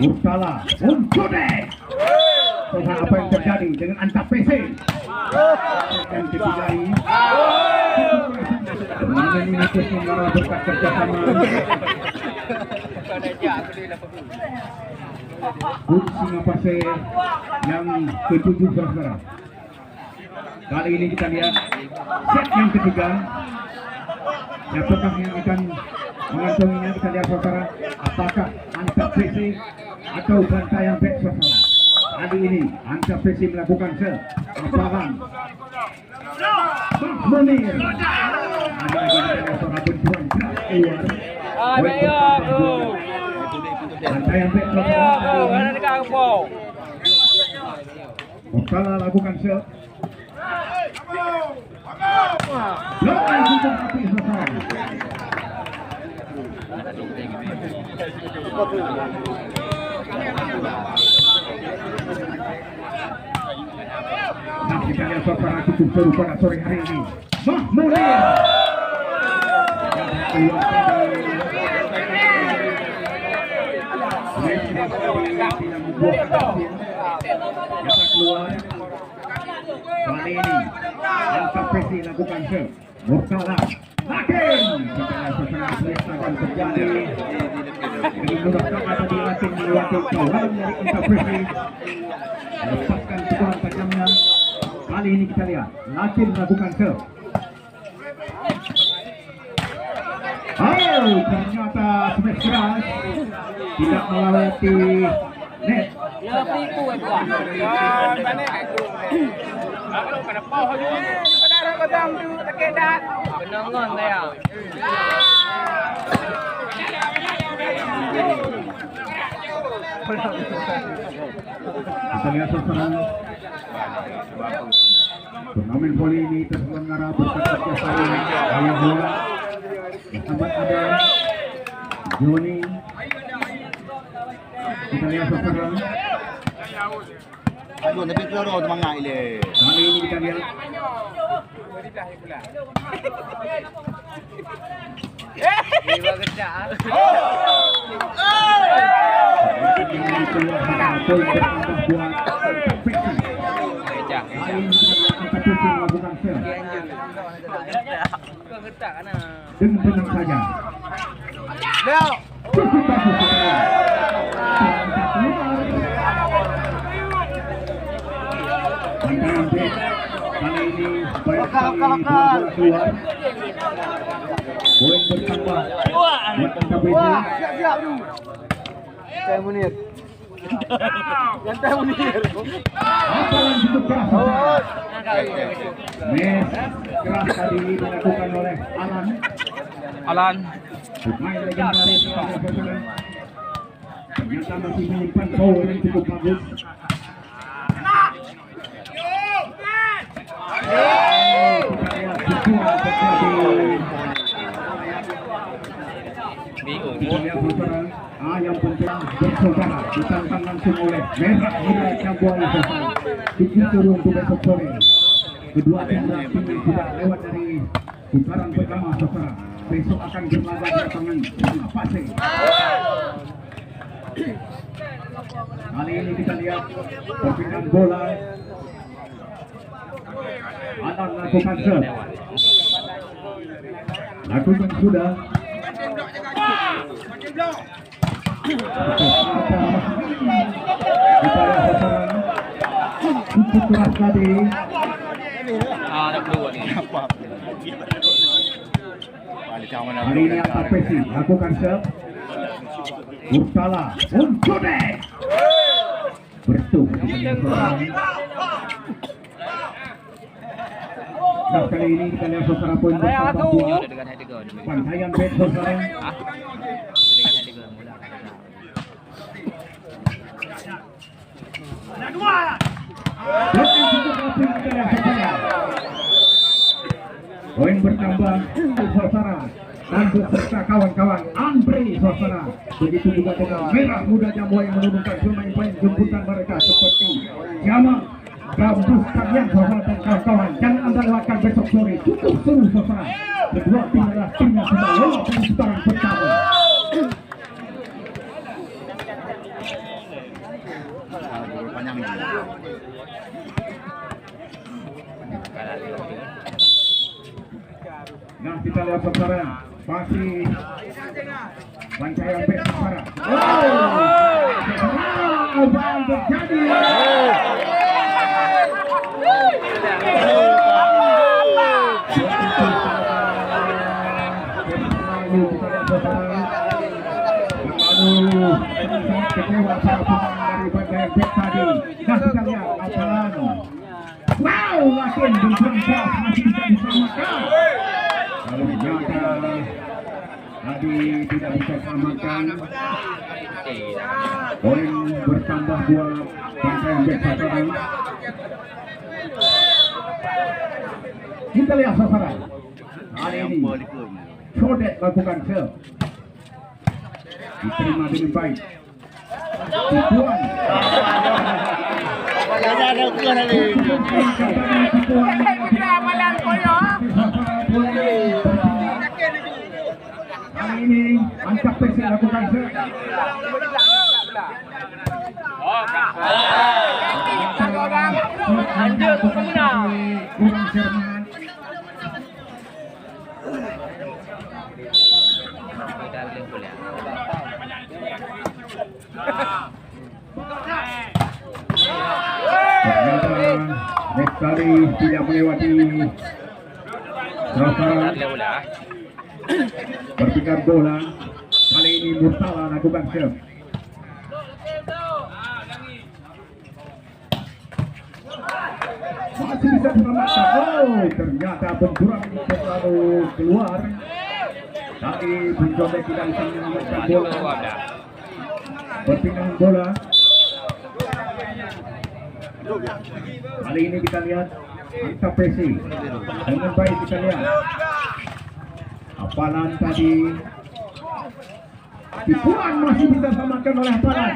Murtala Uncode. Saudara, apa yang terjadi dengan Antap PC? Yang ketiga ini turnamen ini terselenggara berkat kerjasama Bud Singapase yang ke-7 saudara. Kali ini kita lihat set yang ketiga. Siapakah yang akan mengantonginya? Kita lihat saudara, apakah Antap PC atau Bantayan Bek saudara. Kali ini Antap PC melakukan separan Munir. Ada saudara bentuan keras keluar. Bantayan Bek saudara. Murtala lakukan set. Nah, kita lihat suasana cukup seru pada sore hari ini. Munir. Keluar. Kali ini Antap PC lakukan serve. Murtala Lakin. Kita lihat suasana selesa akan terjadi. Ini mudahkan ada di Lakin melewati kawan dari Antap PC. Melepaskan pukulan tajamnya. Kali ini kita lihat Lakin melakukan serve. Oh, ternyata smash keras tidak melewati net. Ya piku bukan. Kalau pada poh je. Pada kodang tu tak kedat. Kenangan dia. Kita lihat suasana turnamen voli ini terselenggara berkat kerjasama Ayah Bola, Muhammad Adam, Joni. Kita lihat suasana. Aduh, tapi keluar semangat ile. Kali ini kita lihat Jiwa gedak. dengan tenang saja. Cukup bagus. Bantayan Bek kali ini banyak sekali bola keluar. Poin bertambah buat Antap PC. Siap-siap dulu. Teh Munir. Yang Teh Munir. Apa yang cukup keras? Mes keras tadi dilakukan oleh Alan. Pemain legendaris ternyata masih menyimpan power yang cukup bagus. Yang penting bersaudara ditantang langsung oleh Merah Muda Cabuai Sosana. Begitu untuk besok sore. Kedua tim berarti sudah lewat dari putaran pertama Sosana. Besok akan berlaga di lapangan Singapase. Kali ini kita lihat perpindahan bola. Alan lakukan serve. Lakukan sudah. Cukup keras tadi. Ada keluar ni. Kali ini Antap PC lakukan serve. Murtala Uncode. Bertuh. Nah, kali ini kita lihat suasana poin bertambah 2. Bantayan Bek saudara. Poin bertambah saudara dan beserta kawan-kawan Andre saudara. Begitu juga dengan Merah Muda Cabuai menurunkan pemain-pemain jemputan mereka seperti Jamal, Gambus kalian saudara dan kawan-kawan. Jangan anda lewatkan besok sore. Cukup seru saudara. Kedua tim adalah tim yang sudah lolos dari putaran pertama. lihat saudara, masih Pancaya Bet saudara. Apa yang terjadi? Kecewa para pemain dari Pancaya Bet tadi. Nah kita lihat apalan. Wow, lakin berjuang keras masih bisa diselamatkan. Lalu ternyata tadi tidak bisa selamatkan. Poin bertambah buat Pancaya Bet saudara. Kita lihat saudara. Hari ini Codet lakukan serve. Diterima dengan baik. Tipuan. Ada ukuran lagi. Kali ini angkat pesi lakukan serve. Lanjut pemenang. Kurang cermat. Next kali tidak melewati sasaran. Berpikir bola. Kali ini Murtala lakukan serve. Masih bisa diselamatkan. Oh, ternyata benturan selalu keluar. Tapi Bunjode tidak bisa menyelamatkan bola. Perpindahan bola. Kali ini kita lihat angka presi. Dengan baik kita lihat. Apalan tadi. Tipuan masih bisa diselamatkan oleh Apalan.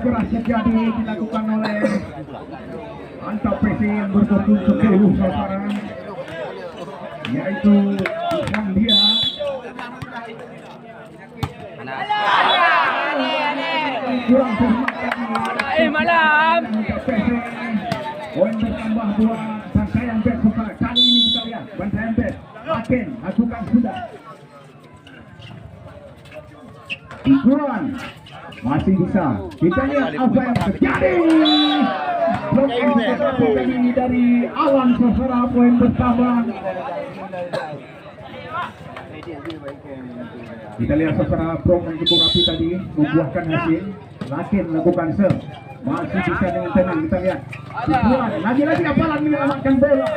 Keras terjadi dilakukan oleh Antap Presi yang berfokus ke 10 sasaran, yaitu Islandia. Kurang cermat lagi. Malam. Antap Presi. Poin bertambah buat Pancaya Bet saudara. Kali ini kita lihat Pancaya Bet akan lakukan sudah. Tipuan masih bisa. Kita lihat apa yang terjadi. Blok ini dari Awan saudara, poin bertambah. Kita lihat saudara, Brom yang cukup rapi tadi membuahkan hasil. Lakin lakukan serve. Masih bisa dengan tenang. Kita lihat. Tipuan. Lagi-lagi Apalan menyelamatkan bola.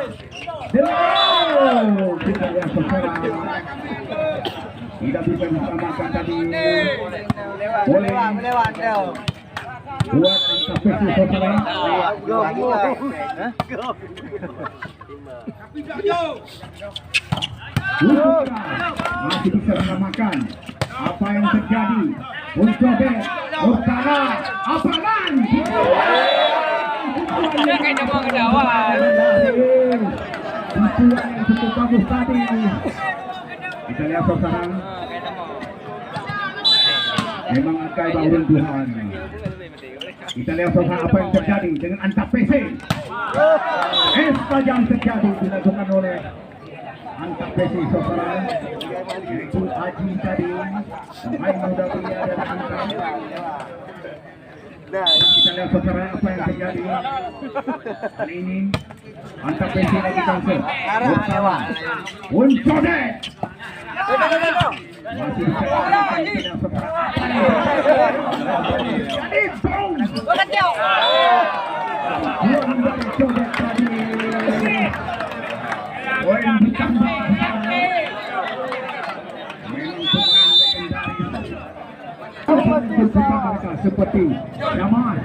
Kita lihat saudara. Tidak bisa diselamatkan tadi. Boleh Lewat dah. buat angka pesi saudara. Masih bisa diselamatkan. Apa yang terjadi? Bunjode, Murtala, Apalan. Kayak demam kedawan. Tipuan yang cukup bagus tadi. Kita lihat saudara. Memang akai bangun Tuhan. Kita lihat saudara apa yang terjadi dengan Antap PC. Yang terjadi dilakukan oleh Antap PC saudara. Yaitu Aji tadi. Pemain muda pria dari Antap. Kita lihat saudara apa yang terjadi. Kali ini Antap PC lagi cancel. Murtala. Bunjode. Masih bisa seperti Jamal,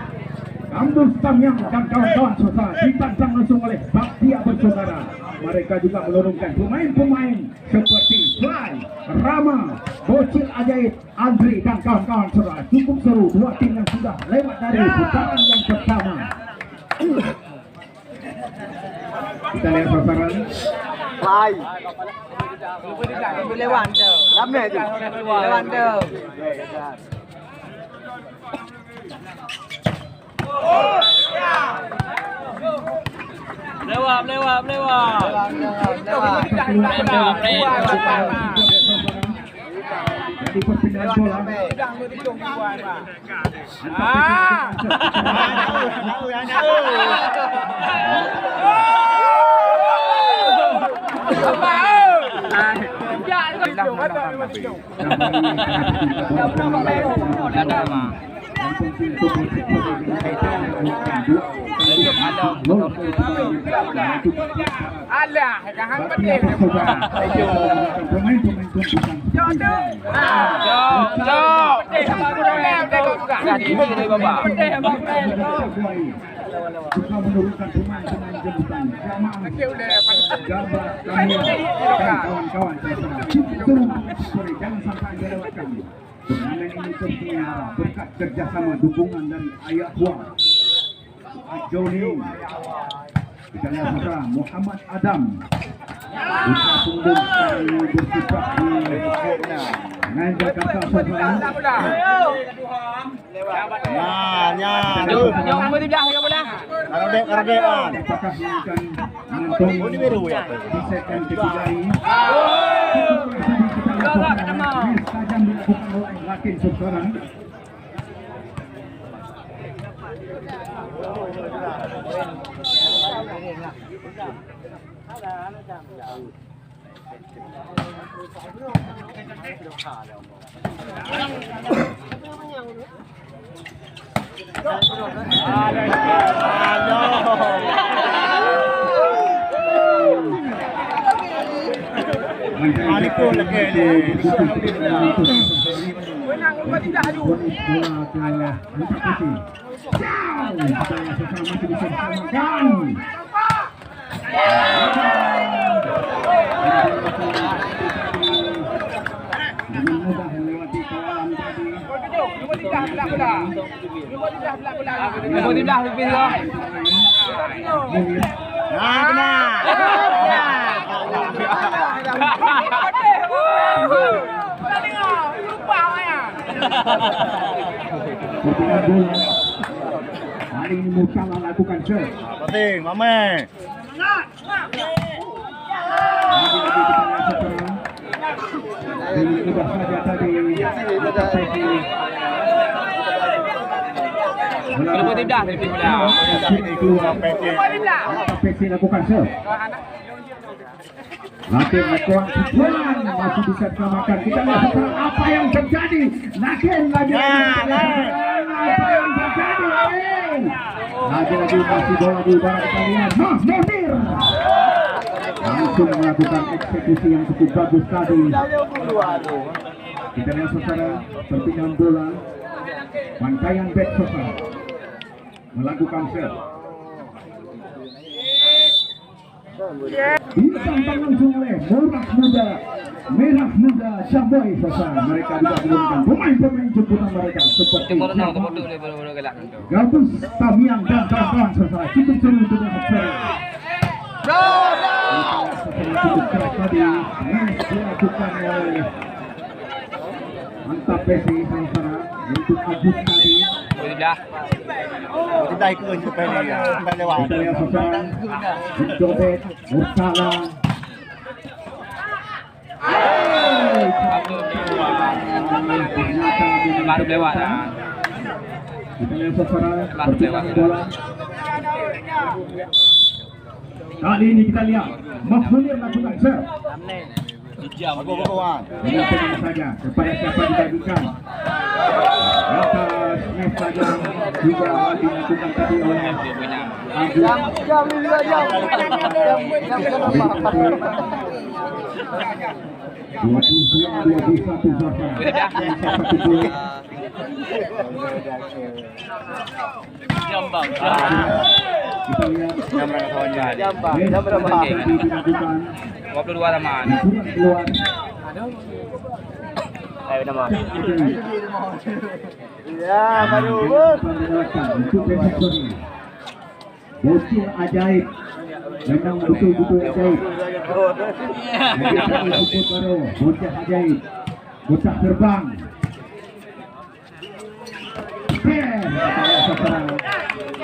Abdul Samyang dan kawan-kawan saudara ditantang langsung oleh Baktia bersaudara. Mereka juga menurunkan pemain-pemain seperti Fly, Rama, Bocil Ajaib, Andri dan kawan-kawan saudara. Cukup seru, dua tim yang sudah lewat dari putaran yang pertama. Kita lihat saudara. Hai. Lewat dah. Ramai tu. Lewat dah. Lewat. Jadi perpindahan bola. Alah, jangan pedih. Juga menurunkan pemain-pemain jemputan. Kawan-kawan jangan sampai dilewatkan. Turnamen ini terselenggara berkat kerjasama dukungan dari Ayah Hua, Joni, kita lihat saudara Muhammad Adam, kita punggung sekali bersifat di dengan Jakarta saudara. Apakah ini akan mengantongi di segmen ketiga ini? Saja dilakukan oleh Lakin sekarang. Malikun lagi dengan mudah melewati kawan tadi. Hari ini Murtala lakukan serve. penting, Mame. Ini mudah saja tadi. PC lakukan serve. Lakin lakukan pukulan masih bisa diselamatkan. Kita lihat sekarang apa yang terjadi. Lakin lagi apa yang terjadi. Lagi masih bola di udara kita lihat. Munir langsung melakukan eksekusi yang cukup bagus tadi. Kita lihat saudara perpindahan bola. Pantaian back saudara melakukan serve. Ditantang langsung oleh merah muda Jamboy saudara. Mereka juga menurunkan pemain-pemain jemputan mereka seperti Gabus, Tamiang dan kawan-kawan saudara. Cukup seru untuk seri. Cukup keras tadi dilakukan oleh mantap PC saudara untuk Agus tadi. Tidak ikut juga ni. Sampai lewat. Kita lihat saudara Jobet, Murtala. Baru lewat. Kita lihat saudara perpindahan bola. Kali ini kita lihat Mahmunir lakukan serve. Kawan. Dengan tenang saja kepada siapa dibagikan. Atas net saja juga dilakukan tadi oleh Agus. Jam 2 jam. Jambang. Kita lihat Jam berapa? jam berapa dilakukan 22 teman. keluar. Ayo nama. Ya, baru. Untuk besok ini bocil ajaib, memang betul-betul ajaib. Support baru, bocil ajaib, bocah terbang.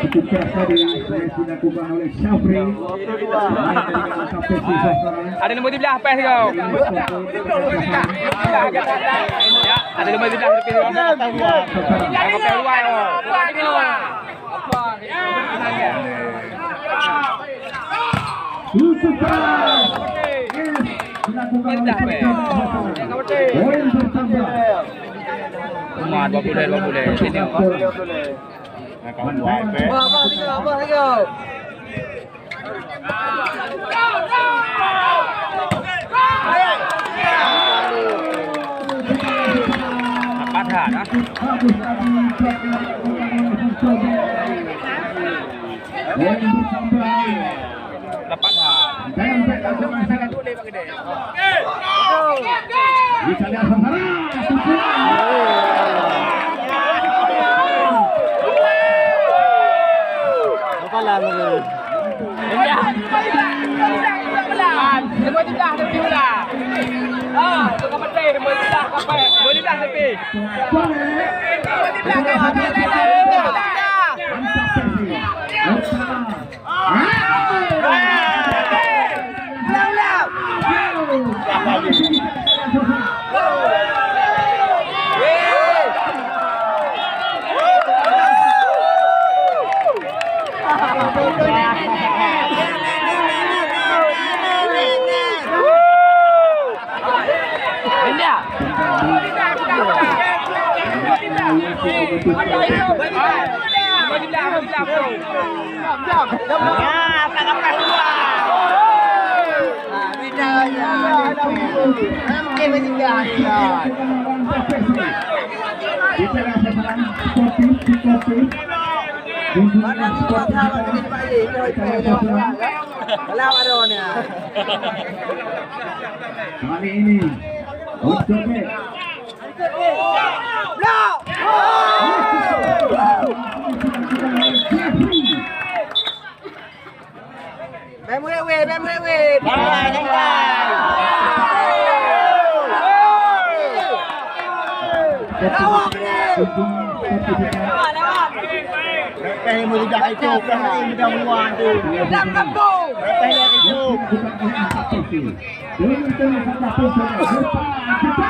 cukup keras tadi dilakukan oleh Syafri. Ada nombor 17 pas kau. Ya, ada nombor 17 tepi tu. Aku keluar. Cukup keras. Dilakukan oleh poin bertambah. Mat 20 sini. Kau buat apa? Patah dah. Lepas dah. Bisa lihat saudara. Apa lah lu? Nombor 17 tepi pula. Tu kau petai nombor 17 kapai. Nombor 17 tepi. Kali ini untuk Kayak mau dijak itu, kayak mudah meluan tu. Dalam kampung. Kayak itu. Bukan untuk